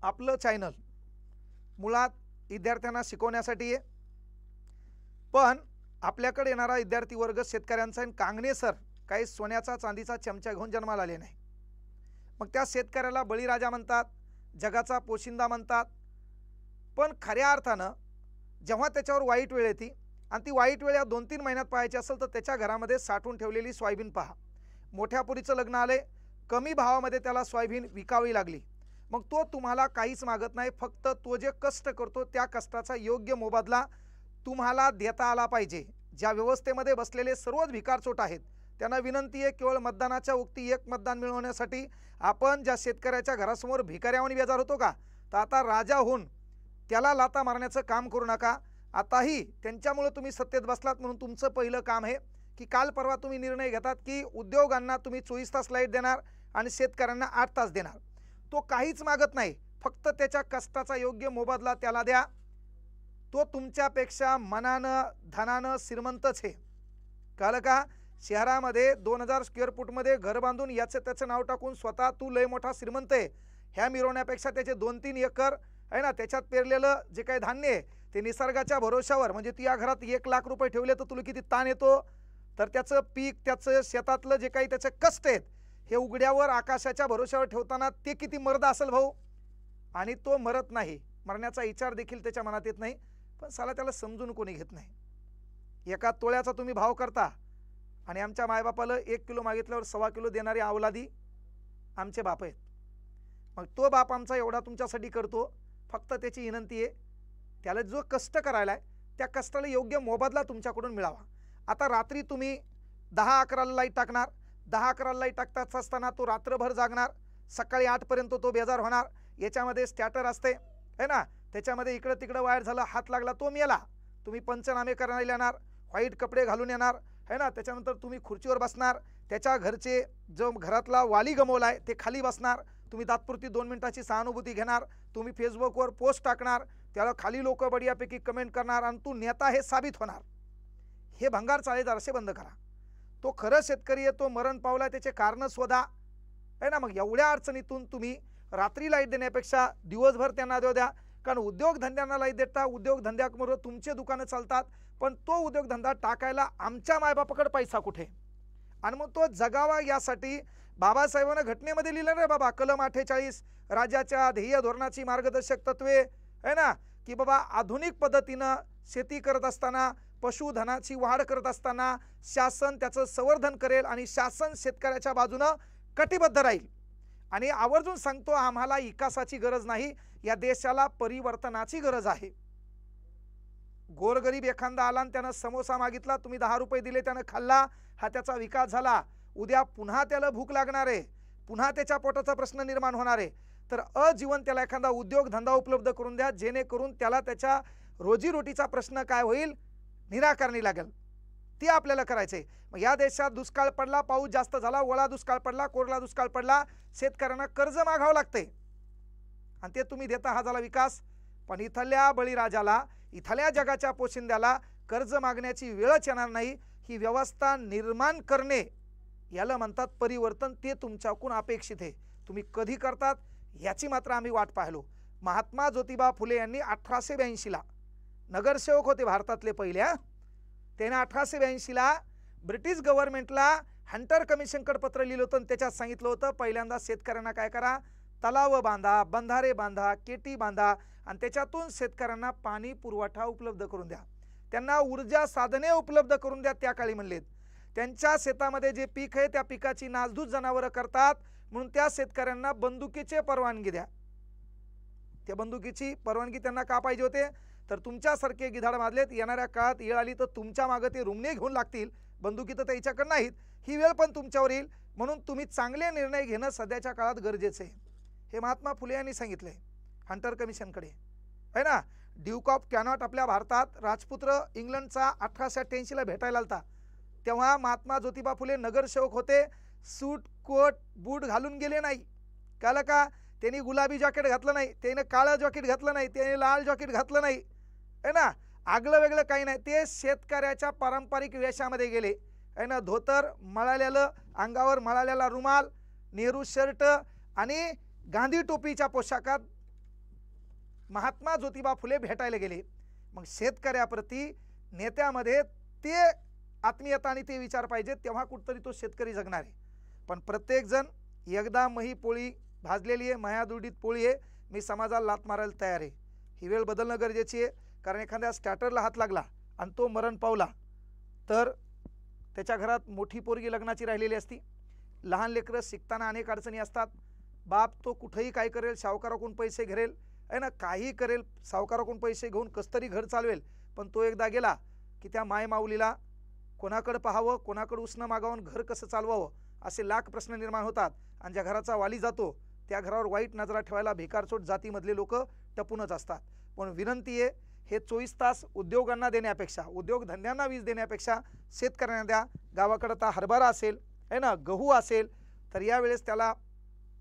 आपलं चॅनल मुळात विद्यार्थ्यांना शिकवण्यासाठी आहे, पण आपल्याकडे येणारा विद्यार्थी वर्ग शेतकऱ्यांचा आणि कांगणे सर काही सोन्याचा चांदीचा चमचा घेऊन जन्माला आले नाही। मग त्या शेतकऱ्याला बळीराजा म्हणतात, जगाचा पोशिंदा म्हणतात, पण खऱ्या अर्थानं जेव्हा त्याच्यावर वाईट वेळ येते आणि ती वाईट वेळ या 2-3 महिन्यात पाहायची असेल तर त्याच्या घरामध्ये साठवून ठेवलेली सोयाबीन पहा। मोठ्या पुरीचं लग्न आले, कमी भावामध्ये त्याला सोयाबीन विकावी लागली, मग तो तुम्हाला काहीच मागत नाही, फक्त तो जे कष्ट करतो त्या कष्टाचा योग्य मोबदला तुम्हाला देता आला पाहिजे। ज्या व्यवस्थेमध्ये बसलेले सर्वच भिकारचोट आहेत त्यांना विनंती आहे, केवळ मतदानाच्या उक्ती एक मतदान मिळवण्यासाठी आपण ज्या शेतकऱ्याच्या घरासमोर भिकाऱ्यावानी बेजार होतो का, तर आता राजा होऊन त्याला लाता मारण्याचं काम करू नका। आताही त्यांच्यामुळे तुम्ही सत्तेत बसलात म्हणून तुमचं पहिलं काम आहे की काल परवा तुम्ही निर्णय घेतात की उद्योगांना तुम्ही 24 तास लाईट देणार आणि शेतकऱ्यांना 8 तास देणार। तो काहीच मागत नाही, फक्त त्याच्या कष्टाचा योग्य मोबदला त्याला द्या। तो तुमच्यापेक्षा मनानं धनानं श्रीमंतच आहे, कळलं का? शहरामध्ये 2000 स्क्वेअर फूटमध्ये घर बांधून याचं त्याचं नाव टाकून स्वतः तू लय मोठा श्रीमंत आहे ह्या मिरवण्यापेक्षा त्याचे 2-3 एकर आहे ना, त्याच्यात पेरलेलं जे काही धान्य आहे ते निसर्गाच्या भरोशावर, म्हणजे तू या घरात 1 लाख रुपये ठेवले तर तुला किती ताण येतो, तर त्याचं पीक त्याचं शेतातलं जे काही त्याचे कष्ट आहेत हे उघड्यावर आकाशाच्या भरोशावर ठेवताना ते किती मर्द असेल भाऊ। आणि तो मरत नाही, मरण्याचा विचार देखील त्याच्या मनात येत नाही, पण साला त्याला समजून कोणी घेत नाही। एका तोळ्याचा तुम्ही भाव करता आणि आमच्या मायबापाला 1 किलो मागितल्यावर 1.25 किलो देणारी अवलादी आमचे बाप आहेत। मग तो बाप आमचा एवढा तुमच्यासाठी करतो, फक्त त्याची विनंती आहे त्याला जो कष्ट करायला आहे त्या कष्टाला योग्य मोबदला तुमच्याकडून मिळावा। आता रात्री तुम्ही 10-11ला लाईट टाकणार, 10-11ला लाईट टाकत असताना तो रात्रभर जागणार, सकाळी 8 पर्यंत तो बेजार होणार। याच्यामध्ये स्टॅटर असते है ना, त्याच्यामध्ये इकडं तिकडं वायर झालं, हात लागला, तो मेला, तुम्ही पंचनामे करायला येणार, व्हाईट कपडे घालून येणार है ना, त्याच्यानंतर तुम्ही खुर्चीवर बसणार, त्याच्या घरचे जो घरातला वाली गमवलाय ते खाली बसणार, तुम्ही तात्पुरती 2 मिनिटाची सहानुभूती घेणार, तुम्ही फेसबुकवर पोस्ट टाकणार, त्याला खाली लोक बढियापैकी कमेंट करणार आणि तू नेता हे साबित होणार। हे भंगार चाळेदार असे बंद करा। तो खरं शेतकरी आहे, तो मरण पावला, त्याचे कारण शोधा है ना। मग एवढ्या अडचणीतून तुम्ही रात्री लाईट देण्यापेक्षा दिवसभर त्यांना देऊ द्या, कारण उद्योगधंद्यांना लाईट देता, उद्योगधंद्यामुळे तुमचे दुकानं चालतात, पण तो उद्योगधंदा टाकायला आमच्या मायबापाकडे पैसा कुठे, आणि मग तो जगावा यासाठी बाबासाहेबांना घटनेमध्ये लिहिलं रे बाबा, कलम 48 राज्याच्या ध्येय धोरणाची मार्गदर्शक तत्वे है ना, की बाबा आधुनिक पद्धतीनं शेती करत असताना, पशुधनाची वाढ करत असताना शासन त्याचं संवर्धन करेल आणि शासन शेतकऱ्याच्या बाजूनं कटिबद्ध राहील। आणि आवर्जून सांगतो, आम्हाला विकासाची गरज नाही, या देशाला परिवर्तनाची गरज आहे। गोरगरीब एखादा आला आणि त्यानं समोसा मागितला, तुम्ही 10 रुपये दिले, त्यानं खाल्ला, हा त्याचा विकास झाला। उद्या पुन्हा त्याला भूक लागणार आहे, पुन्हा त्याच्या पोटाचा प्रश्न निर्माण होणार आहे, तर अजीवन त्याला एखादा उद्योगधंदा उपलब्ध करून द्या, जेणेकरून त्याला त्याच्या रोजीरोटीचा प्रश्न काय होईल, निराकारणी लागेल, ते आपल्याला करायचे। मग या देशात दुष्काळ पडला, पाऊस जास्त झाला, ओला दुष्काळ पडला, कोरडा दुष्काळ पडला, शेतकऱ्यांना कर्ज मागावं लागते आणि ते तुम्ही देता, हा झाला विकास। पण इथल्या बळीराजाला, इथल्या जगाच्या पोशिंद्याला कर्ज मागण्याची वेळच येणार नाही। ही व्यवस्था निर्माण करणे याला म्हणतात परिवर्तन, ते तुमच्याकडून अपेक्षित आहे। तुम्ही कधी करतात याची मात्र आम्ही वाट पाहिलो। महात्मा ज्योतिबा फुले यांनी 1882ला नगरसेवक होते भारतातले पहिले, त्याने 1882ला ब्रिटिश गव्हर्नमेंटला हंटर कमिशनकडे पत्र लिहिलं होतं, त्याच्यात सांगितलं होतं पहिल्यांदा शेतकऱ्यांना काय करा, तलाव बांधा, बंधारे बांधा, केटी बांधा आणि त्याच्यातून शेतकऱ्यांना पाणी पुरवठा उपलब्ध करून द्या, त्यांना ऊर्जा साधने उपलब्ध करून द्या। त्या काळी म्हणलेत त्यांच्या शेतामध्ये जे पीक आहे त्या पिकाची नासधूस जनावरं करतात, म्हणून त्या शेतकऱ्यांना बंदुकीचे परवानगी द्या। त्या बंदुकीची परवानगी त्यांना का पाहिजे होते, तर तुमच्यासारखे गिधाड माजलेत, येणाऱ्या काळात येळ आली तर तुमच्या मागे ते रुमणे घेऊन लागतील, बंदुकी तर त्याच्याकडे नाहीत, ही वेळ पण तुमच्यावर येईल, म्हणून तुम्ही चांगले निर्णय घेणं सध्याच्या काळात गरजेचं आहे। हे महात्मा फुले यांनी सांगितलंय हंटर कमिशनकडे है ना। ड्यूक ऑफ कॅनॉट आपल्या भारतात राजपुत्र इंग्लंडचा 1888ला भेटायला आलता, तेव्हा महात्मा ज्योतिबा फुले नगरसेवक होते, सूट कोट बूट घालून गेले नाही, कळलं का? त्यांनी गुलाबी जॅकेट घातलं नाही, त्याने काळं जॅकेट घातलं नाही, त्याने लाल जॅकेट घातलं नाही है ना, आगलं वेगळं काही नाही, ते शेतकऱ्याच्या पारंपरिक वेशामध्ये गेले है ना। धोतर मळालेलं, अंगावर मळालेला रुमाल, नेहरू शर्ट आणि गांधी टोपीच्या पोशाखात महात्मा ज्योतिबा फुले भेटायला गेले। मग शेतकऱ्याप्रती नेत्यामध्ये ते आत्मीयता आणि ते विचार पाहिजे, तेव्हा कुठतरी तो शेतकरी जगणार आहे। पण प्रत्येक जण एकदा मही पोळी भाजलेली आहे, मायादुडीत पोळी आहे, मी समाजाला लात मारायला तयार आहे। ही वेळ बदलणं गरजेची आहे, कारण एखाद्या स्टार्टरला हात लागला आणि तो मरण पावला तर त्याच्या घरात मोठी पोरगी लग्नाची राहिलेली असती, लहान लेकरं शिकताना अनेक अडचणी असतात, बाप तो कुठेही काय करेल, सावकाराकडून पैसे घेरेल आहे ना, काही करेल, सावकाराकडून पैसे घेऊन कसतरी घर चालवेल। पण तो एकदा गेला की त्या माय माऊलीला कोणाकडे पाहावं, कोणाकडे उसणं मागावं, घर कसं चालवावं असे लाख प्रश्न निर्माण होतात। आणि ज्या घराचा वाली जातो त्या घरावर वाईट नजरा ठेवायला भिकारचोट जातीमधले लोक टपूनच असतात। पण विनंती आहे, हे 24 तास उद्योगांना देण्यापेक्षा, उद्योगधंद्यांना वीज देण्यापेक्षा शेतकऱ्यांना द्या। गावाकडे आता हरभरा असेल आहे ना, गहू असेल तर यावेळेस त्याला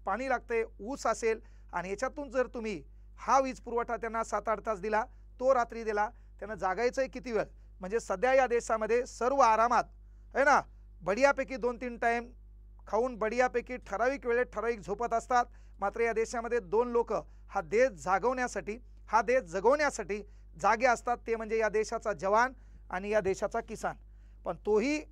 पाणी लागते, ऊस असेल, आणि याच्यातून जर तुम्ही हा वीज पुरवठा त्यांना 7-8 तास दिला, तो रात्री दिला, त्यांना जागायचं आहे किती वेळ? म्हणजे सध्या या देशामध्ये सर्व आरामात आहे ना, बढियापैकी 2-3 टाइम खाऊन बढियापैकी ठराविक वेळेत ठराविक झोपत असतात। मात्र या देशामध्ये 2 लोक हा देश जागवण्यासाठी, हा देश जगवण्यासाठी जागे असतात, ते म्हणजे या देशाचा जवान आणि या देशाचा किसान। पण तोही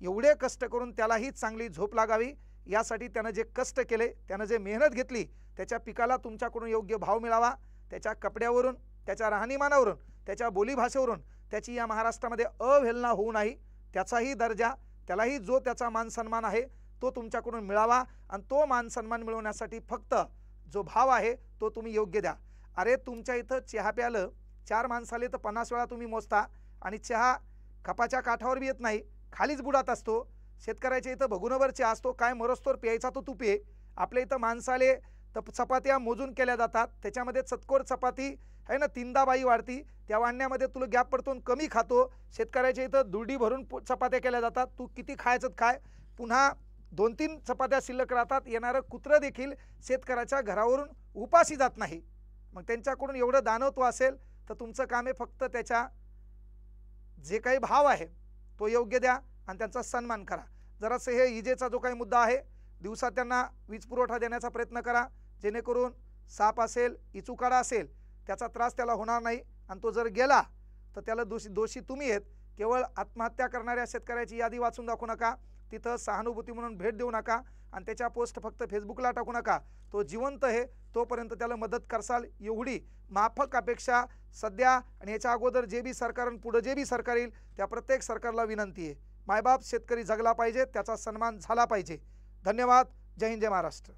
एवढे कष्ट करून त्यालाही चांगली झोप लागावी यासाठी त्यानं जे कष्ट केले, त्यानं जे मेहनत घेतली, त्याच्या पिकाला तुमच्याकडून योग्य भाव मिळावा, त्याच्या कपड्यावरून, त्याच्या राहणीमानावरून, त्याच्या बोलीभाषेवरून त्याची या महाराष्ट्रामध्ये अवहेलना होऊ नये, त्याचाही दर्जा, त्यालाही जो त्याचा मान सन्मान आहे तो तुमच्याकडून मिळावा। आणि तो मान सन्मान मिळवण्यासाठी फक्त जो भाव आहे तो तुम्ही योग्य द्या। अरे तुमच्या इथं चहा प्यालं 4 माणसाले तर 50 वेळा तुम्ही मोजता, आणि चहा कपाच्या काठावर बी येत नाही, खालीच बुडात असतो। शेतकऱ्याच्या इथं भगुनभर चहा असतो, काय मरस्तोर प्यायचा तो तू पे। आपल्या इथं माणसाले तर चपात्या मोजून केल्या जातात, त्याच्यामध्ये चतकोर चपाती आहे ना 3दा बाई वाढती, त्या वाढण्यामध्ये तुला गॅप पडतो, कमी खातो। शेतकऱ्याच्या इथं दुर्डी भरून चपात्या केल्या जातात, तू किती खायचं काय, पुन्हा 2-3 चपात्या शिल्लक राहतात। येणारं कुत्रं देखील शेतकऱ्याच्या घरावरून उपाशी जात नाही। मग त्यांच्याकडून एवढं दानत्व असेल तर तुमचं काम आहे फक्त त्याच्या जे काही भाव आहे तो योग्य द्या आणि त्यांचा सन्मान करा। जरासं हे इजेचा जो काही मुद्दा आहे, दिवसात त्यांना वीज पुरवठा देण्याचा प्रयत्न करा, जेणेकरून साप असेल, इचुकाडा असेल त्याचा त्रास त्याला होणार नाही। आणि तो जर गेला तर त्याला दोषी तुम्ही आहेत। केवळ आत्महत्या करणाऱ्या शेतकऱ्याची यादी वाचून दाखवू नका, तिथं सहानुभूती म्हणून भेट देऊ नका, आणि त्याच्या पोस्ट फक्त फेसबुकला टाकू नका। तो जिवंत आहे तोपर्यंत त्याला मदत करसाल एवढी माफक अपेक्षा सध्या आणि याच्या अगोदर जे बी सरकार आणि पुढे जे बी सरकार येईल त्या प्रत्येक सरकारला विनंती आहे। मायबाप शेतकरी जगला पाहिजे, त्याचा सन्मान झाला पाहिजे। धन्यवाद। जय हिंद, जय महाराष्ट्र।